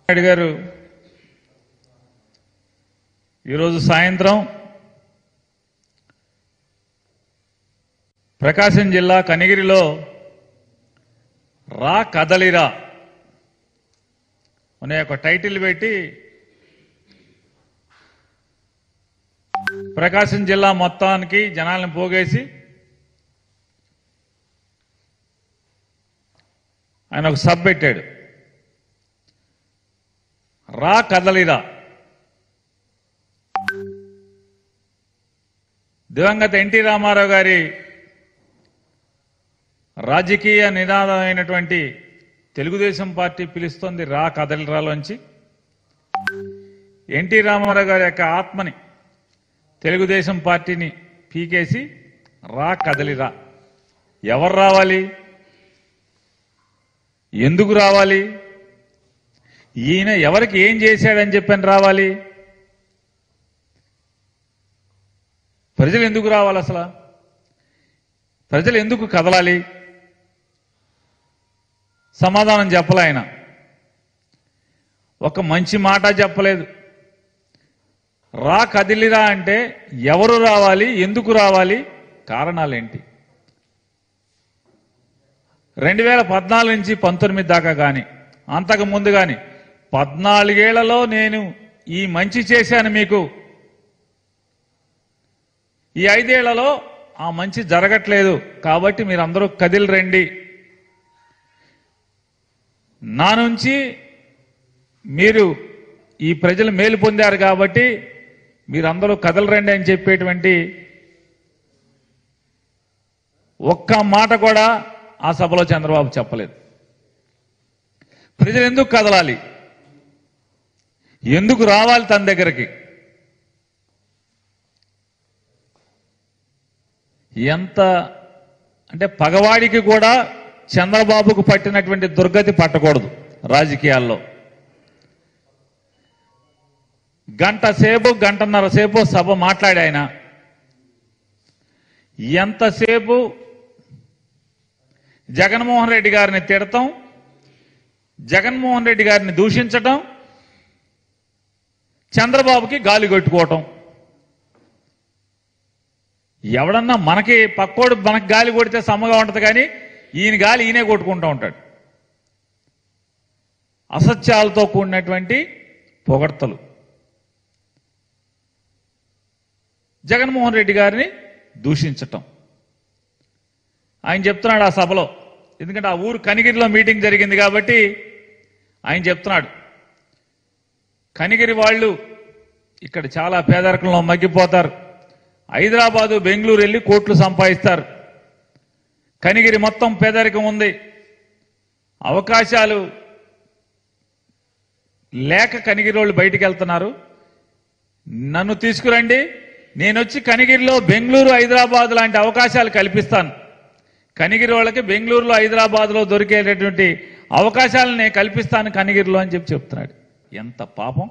నాయుడు గారు ఈరోజు సాయంత్రం ప్రకాశం జిల్లా కనిగిరిలో రా కదలిరా అనే ఒక టైటిల్ పెట్టి ప్రకాశం జిల్లా మొత్తానికి జనాలను పోగేసి ఆయన ఒక సబ్ పెట్టాడు. రా కదలిరా. దివంగత ఎన్టీ రామారావు గారి రాజకీయ నినాదమైనటువంటి తెలుగుదేశం పార్టీ పిలుస్తోంది రా కదలిరాలోంచి. ఎన్టీ రామారావు గారి యొక్క ఆత్మని తెలుగుదేశం పార్టీని పీకేసి రా కదలిరా. ఎవరు రావాలి, ఎందుకు రావాలి, ఈయన ఎవరికి ఏం చేశాడని చెప్పని రావాలి, ప్రజలు ఎందుకు రావాలి, అసలు ప్రజలు ఎందుకు కదలాలి, సమాధానం చెప్పలే ఆయన. ఒక మంచి మాట చెప్పలేదు. రా కదిలిరా అంటే ఎవరు రావాలి, ఎందుకు రావాలి, కారణాలేంటి. 2014 నుంచి 19 దాకా కానీ అంతకు ముందు కానీ 14 ఏళ్లలో నేను ఈ మంచి చేశాను మీకు, ఈ 5 ఏళ్లలో ఆ మంచి జరగట్లేదు, కాబట్టి మీరందరూ కదిలిరండి, నా నుంచి మీరు ఈ ప్రజలు మేలు పొందారు కాబట్టి మీరందరూ కదలరండి అని చెప్పేటువంటి ఒక్క మాట కూడా ఆ సభలో చంద్రబాబు చెప్పలేదు. ప్రజలు ఎందుకు కదలాలి, ఎందుకు రావాలి తన దగ్గరికి, ఎంత అంటే పగవాడికి కూడా చంద్రబాబుకు పట్టినటువంటి దుర్గతి పట్టకూడదు రాజకీయాల్లో. గంటన్నర సేపు సభ మాట్లాడి ఆయన ఎంతసేపు జగన్మోహన్ రెడ్డి గారిని తిడతాం, జగన్మోహన్ రెడ్డి గారిని దూషించటం, చంద్రబాబుకి గాలి కొట్టుకోవటం. ఎవడన్నా మనకి పక్కోడు మనకి గాలి కొడితే సమ్మగా ఉంటుంది, కానీ ఈయన గాలి ఈయనే కొట్టుకుంటూ ఉంటాడు. అసత్యాలతో కూడినటువంటి పొగడ్తలు. జగన్మోహన్ రెడ్డి గారిని దూషించటం. ఆయన చెప్తున్నాడు ఆ సభలో, ఎందుకంటే ఆ ఊరు కనిగిరిలో మీటింగ్ జరిగింది కాబట్టి ఆయన చెప్తున్నాడు, కనిగిరి వాళ్ళు ఇక్కడ చాలా పేదరికంలో మగ్గిపోతారు, హైదరాబాదు బెంగళూరు వెళ్ళి కోట్లు సంపాదిస్తారు, కనిగిరి మొత్తం పేదరికం ఉంది, అవకాశాలు లేక కనిగిరి వాళ్ళు బయటికి వెళ్తున్నారు, నన్ను తీసుకురండి, నేను వచ్చి కనిగిరిలో బెంగళూరు హైదరాబాద్ లాంటి అవకాశాలు కల్పిస్తాను, కనిగిరి వాళ్ళకి బెంగళూరులో హైదరాబాద్లో దొరికేటటువంటి అవకాశాలను నేను కల్పిస్తాను కనిగిరిలో అని చెప్తున్నాడు. ఎంత పాపం.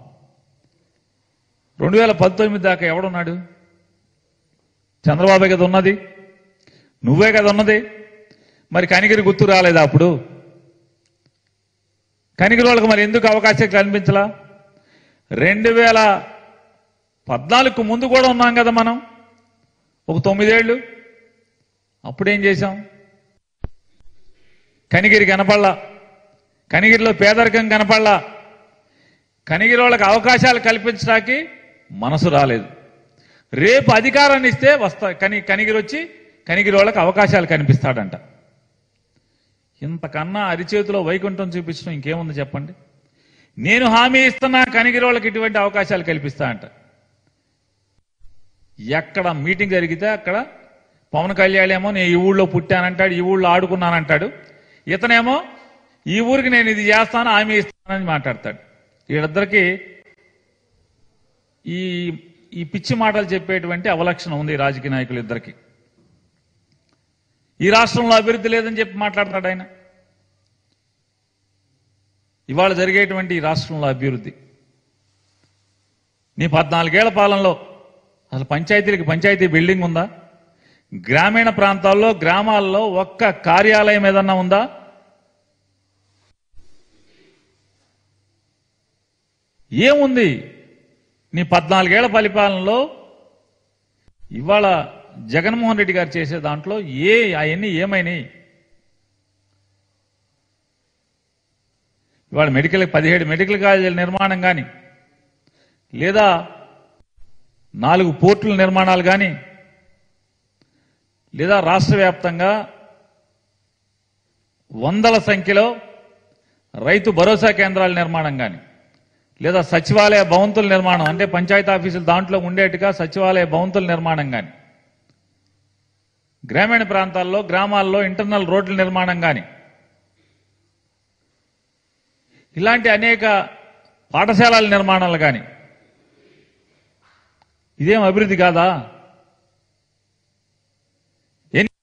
2019 దాకా ఎవడున్నాడు? చంద్రబాబే కదా ఉన్నది, నువ్వే కదా ఉన్నది. మరి కనిగిరి గుర్తు రాలేదా అప్పుడు? కనిగిరి వాళ్ళకి మరి ఎందుకు అవకాశం కల్పించలా? 2014కు ముందు కూడా ఉన్నాం కదా మనం, ఒక 9 ఏళ్ళు. అప్పుడేం చేశాం? కనిగిరి కనపడలా, కనిగిరిలో పేదరికం కనపడలా, కనిగిరి వాళ్ళకి అవకాశాలు కల్పించడానికి మనసు రాలేదు. రేపు అధికారాన్ని ఇస్తే వస్తా కనిగిరి వచ్చి కనిగిరి వాళ్ళకి అవకాశాలు కనిపిస్తాడంట. ఇంతకన్నా అరిచేతిలో వైకుంఠం చూపించడం ఇంకేముంది చెప్పండి. నేను హామీ ఇస్తున్నా కనిగిరి వాళ్ళకి ఇటువంటి అవకాశాలు కల్పిస్తా అంట. ఎక్కడ మీటింగ్ జరిగితే అక్కడ పవన్ కళ్యాణ్ ఏమో నేను ఈ ఊళ్ళో పుట్టానంటాడు, ఈ ఊళ్ళో ఆడుకున్నానంటాడు, ఇతనేమో ఈ ఊరికి నేను ఇది చేస్తాను హామీ ఇస్తానని మాట్లాడతాడు. వీళ్ళిద్దరికి ఈ పిచ్చి మాటలు చెప్పేటువంటి అవలక్షణం ఉంది రాజకీయ నాయకులు ఇద్దరికి. ఈ రాష్ట్రంలో అభివృద్ధి లేదని చెప్పి మాట్లాడతాడు ఆయన. ఇవాళ జరిగేటువంటి ఈ రాష్ట్రంలో అభివృద్ధి నీ 14 ఏళ్ల పాలనలో అసలు పంచాయతీ బిల్డింగ్ ఉందా? గ్రామీణ ప్రాంతాల్లో గ్రామాల్లో ఒక్క కార్యాలయం ఏదన్నా ఉందా? ఏముంది నీ 14 ఏళ్ల పరిపాలనలో? ఇవాళ జగన్మోహన్ రెడ్డి గారు చేసే దాంట్లో అవన్నీ ఏమైనాయి? ఇవాళ 17 మెడికల్ కాలేజీల నిర్మాణం కానీ, లేదా 4 పోర్టుల నిర్మాణాలు కానీ, లేదా రాష్ట్ర వ్యాప్తంగా వందల సంఖ్యలో రైతు భరోసా కేంద్రాల నిర్మాణం కానీ, లేదా సచివాలయ భవంతుల నిర్మాణం, అంటే పంచాయతీ ఆఫీసులు దాంట్లో ఉండేట్టుగా సచివాలయ భవంతుల నిర్మాణం కానీ, గ్రామీణ ప్రాంతాల్లో గ్రామాల్లో ఇంటర్నల్ రోడ్ల నిర్మాణం కానీ, ఇలాంటి అనేక పాఠశాలల నిర్మాణాలు కానీ, ఇదేం అభివృద్ధి కాదా?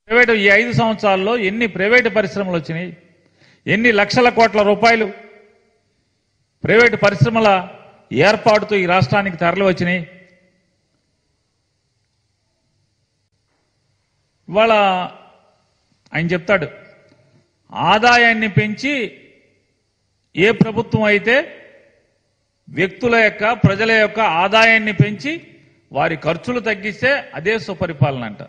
ప్రైవేటు ఈ 5 సంవత్సరాల్లో ఎన్ని ప్రైవేటు పరిశ్రమలు వచ్చినాయి? ఎన్ని లక్షల కోట్ల రూపాయలు ప్రైవేటు పరిశ్రమల ఏర్పాటుతో ఈ రాష్ట్రానికి తరలి వచ్చినాయి? ఇవాళ ఆయన చెప్తాడు, ఆదాయాన్ని పెంచి ఏ ప్రభుత్వం అయితే వ్యక్తుల యొక్క ప్రజల యొక్క ఆదాయాన్ని పెంచి వారి ఖర్చులు తగ్గిస్తే అదే సుపరిపాలన అంట.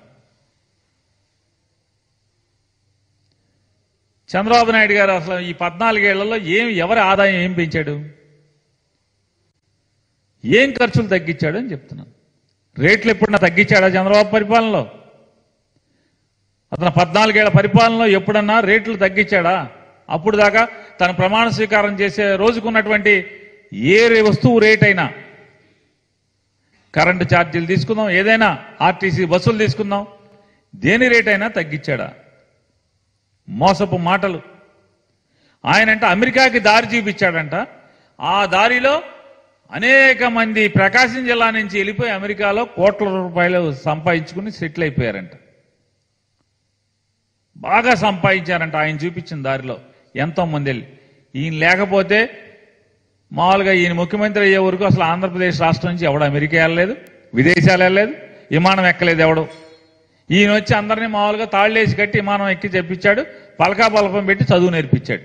చంద్రబాబు నాయుడు గారు అసలు ఈ 14 ఏళ్లలో ఎవరి ఆదాయం ఏం పెంచాడు? ఏం ఖర్చులు తగ్గించాడు అని చెప్తున్నాను. రేట్లు ఎప్పుడన్నా తగ్గించాడా చంద్రబాబు పరిపాలనలో? అతను 14 ఏళ్ల పరిపాలనలో ఎప్పుడన్నా రేట్లు తగ్గించాడా? అప్పుడు దాకా తన ప్రమాణ స్వీకారం చేసే రోజుకున్నటువంటి ఏ వస్తువు రేట్ అయినా, కరెంటు ఛార్జీలు తీసుకుందాం, ఏదైనా ఆర్టీసీ బస్సులు తీసుకుందాం, దేని రేట్ అయినా తగ్గించాడా? మోసపు మాటలు. ఆయనంట అమెరికాకి దారి చూపించాడంట. ఆ దారిలో అనేక మంది ప్రకాశం జిల్లా నుంచి వెళ్ళిపోయి అమెరికాలో కోట్ల రూపాయలు సంపాదించుకుని సెటిల్ అయిపోయారంట. బాగా సంపాదించారంట ఆయన చూపించిన దారిలో ఎంతో మంది వెళ్ళి. ఈయన లేకపోతే మామూలుగా ఈయన ముఖ్యమంత్రి అయ్యే వరకు అసలు ఆంధ్రప్రదేశ్ రాష్ట్రం నుంచి ఎవడు అమెరికా వెళ్ళలేదు, విదేశాలు వెళ్ళలేదు, విమానం ఎక్కలేదు ఎవడు. ఈయన వచ్చి అందరినీ మామూలుగా తాళ్ళేసి కట్టి విమానం ఎక్కి చెప్పించాడు, పలకా పలకం పెట్టి చదువు నేర్పించాడు.